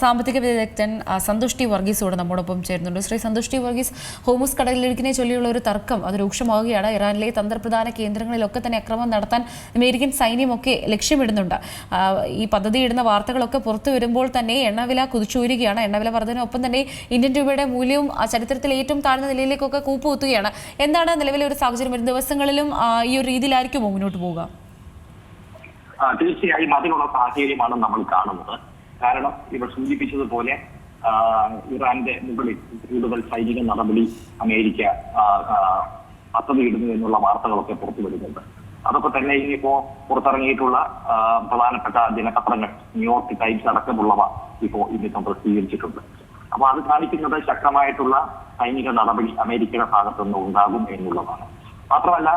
സാമ്പത്തിക വിദഗ്ധൻ സന്തോഷ് ടി വർഗീസോട് നമ്മോടൊപ്പം ചേരുന്നുണ്ട്. ശ്രീ സന്തോഷ് ടി വർഗീസ്, ഹോർമുസ് കടലിടുക്കിനെ ചൊല്ലിയുള്ള ഒരു തർക്കം അത് രൂക്ഷമാവുകയാണ്. ഇറാനിലെ തന്ത്രപ്രധാന കേന്ദ്രങ്ങളിലൊക്കെ തന്നെ ആക്രമണം നടത്താൻ അമേരിക്കൻ സൈന്യമൊക്കെ ലക്ഷ്യമിടുന്നുണ്ട്. ഈ പദ്ധതിയിടുന്ന വാർത്തകളൊക്കെ പുറത്തു വരുമ്പോൾ തന്നെ എണ്ണവില കുതിച്ചുയരുകയാണ്. എണ്ണവില വർധനയൊപ്പം തന്നെ ഇന്ത്യൻ രൂപയുടെ മൂല്യവും ചരിത്രത്തിൽ ഏറ്റവും താഴ്ന്ന നിലയിലേക്കൊക്കെ കൂപ്പുകുത്തുകയാണ്. എന്താണ് നിലവിലെ ഒരു സാഹചര്യം? വരും ദിവസങ്ങളിലും ഈ ഒരു രീതിയിലായിരിക്കുമോ മുന്നോട്ട് പോവുക? തീർച്ചയായും അതിനുള്ള സാഹചര്യമാണ് നമ്മൾ കാണുന്നത്. കാരണം ഇവർ സൂചിപ്പിച്ചതുപോലെ ഇറാന്റെ മുകളിൽ കൂടുതൽ സൈനിക നടപടി അമേരിക്ക പദ്ധതിയിടുന്നു എന്നുള്ള വാർത്തകളൊക്കെ പുറത്തു വരുന്നുണ്ട്. അതൊക്കെ തന്നെ ഇനിയിപ്പോ പുറത്തിറങ്ങിയിട്ടുള്ള പ്രധാനപ്പെട്ട ദിനപത്രങ്ങൾ ന്യൂയോർക്ക് ടൈംസ് അടക്കമുള്ളവ ഇന്നിപ്പം പ്രസിദ്ധീകരിച്ചിട്ടുണ്ട്. അപ്പൊ അത് കാണിക്കുന്നത് ശക്തമായിട്ടുള്ള സൈനിക നടപടി അമേരിക്കയുടെ ഭാഗത്തുനിന്ന് ഉണ്ടാകും എന്നുള്ളതാണ്. മാത്രമല്ല,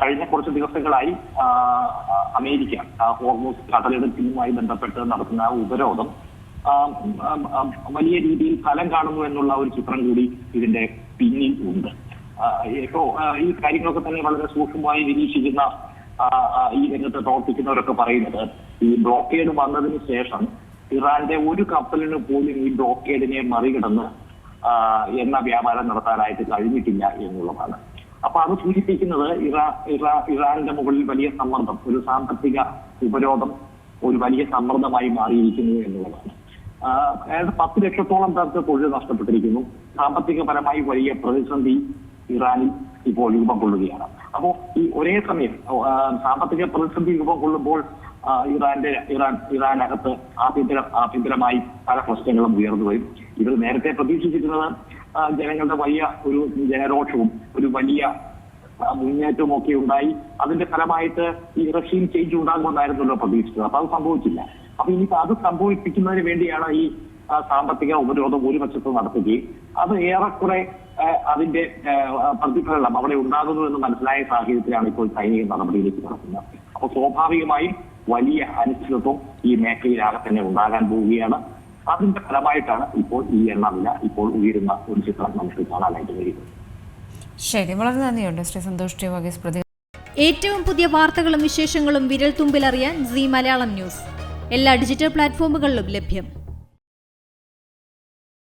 കഴിഞ്ഞ കുറച്ച് ദിവസങ്ങളായി അമേരിക്ക ഹോർമുസ് കടലിടുക്കിനുമായി ബന്ധപ്പെട്ട് നടത്തുന്ന ഉപരോധം വലിയ രീതിയിൽ ഫലം കാണുന്നു എന്നുള്ള ഒരു ചിത്രം കൂടി ഇതിന്റെ പിന്നിൽ ഉണ്ട്. ഇപ്പോ ഈ കാര്യങ്ങളൊക്കെ തന്നെ വളരെ സൂക്ഷ്മമായി നിരീക്ഷിക്കുന്ന ഈ രംഗത്ത് പ്രവർത്തിക്കുന്നവരൊക്കെ പറയുന്നത്, ഈ ബ്ലോക്കേഡ് വന്നതിന് ശേഷം ഇറാന്റെ ഒരു കപ്പലിന് പോലും ഈ ബ്ലോക്കേഡിനെ മറികടന്ന് എണ്ണ വ്യാപാരം നടത്താനായിട്ട് കഴിഞ്ഞിട്ടില്ല എന്നുള്ളതാണ്. അപ്പൊ അത് സൂചിപ്പിക്കുന്നത് ഇറാന്റെ മുകളിൽ വലിയ സമ്മർദ്ദം, ഒരു സാമ്പത്തിക ഉപരോധം ഒരു വലിയ സമ്മർദ്ദമായി മാറിയിരിക്കുന്നു എന്നുള്ളതാണ്. ഏതാണ്ട് 10 ലക്ഷത്തോളം പേർക്ക് തൊഴിൽ നഷ്ടപ്പെട്ടിരിക്കുന്നു. സാമ്പത്തികപരമായി വലിയ പ്രതിസന്ധി ഇറാനിൽ ഇപ്പോൾ രൂപം കൊള്ളുകയാണ്. അപ്പോ ഈ ഒരേ സമയം സാമ്പത്തിക പ്രതിസന്ധി രൂപം കൊള്ളുമ്പോൾ ഇറാനകത്ത് ആഭ്യന്തരമായി പല പ്രശ്നങ്ങളും ഉയർന്നു വരും. ഇത് നേരത്തെ പ്രതീക്ഷിച്ചിരുന്നത് ജനങ്ങളുടെ വലിയ ഒരു ജനരോഷവും ഒരു വലിയ മുന്നേറ്റവും ഒക്കെ ഉണ്ടായി. അതിന്റെ ഫലമായിട്ട് ഈ റഷ്യൻ ചേഞ്ച് ഉണ്ടാകുമെന്നായിരുന്നല്ലോ പ്രതീക്ഷിച്ചത്. അപ്പൊ അത് സംഭവിച്ചില്ല. അപ്പൊ ഇനിയിപ്പോ അത് സംഭവിപ്പിക്കുന്നതിന് വേണ്ടിയാണ് ഈ സാമ്പത്തിക ഉപരോധം ഒരു വശത്ത് നടത്തുകയും അത് ഏറെക്കുറെ അതിന്റെ പ്രതിഫലനം അവിടെ ഉണ്ടാകുന്നു എന്ന് മനസ്സിലായ സാഹചര്യത്തിലാണ് ഇപ്പോൾ സൈനിക നടപടിയിലേക്ക് നടക്കുന്നത്. അപ്പൊ സ്വാഭാവികമായും വലിയ അനിശ്ചിതത്വം ഈ മേഖലയിലാകെ തന്നെ ഉണ്ടാകാൻ പോവുകയാണ്. അതിന്റെ ഫലമായിട്ടാണ് ഇപ്പോൾ ഈ എണ്ണവില ഇപ്പോൾ ഉയരുന്ന ഒരു ചിത്രം നമുക്ക് കാണാനായിട്ട് കഴിയുന്നത്. ശരി, വളരെ നന്ദിയുണ്ട് ശ്രീ സന്തോഷ് ടി വർഗീസ്. ഏറ്റവും പുതിയ വാർത്തകളും വിശേഷങ്ങളും വിരൽ തുമ്പിലറിയാൻ സീ മലയാളം ന്യൂസ് എല്ലാ ഡിജിറ്റൽ പ്ലാറ്റ്ഫോമുകളിലും ലഭ്യം.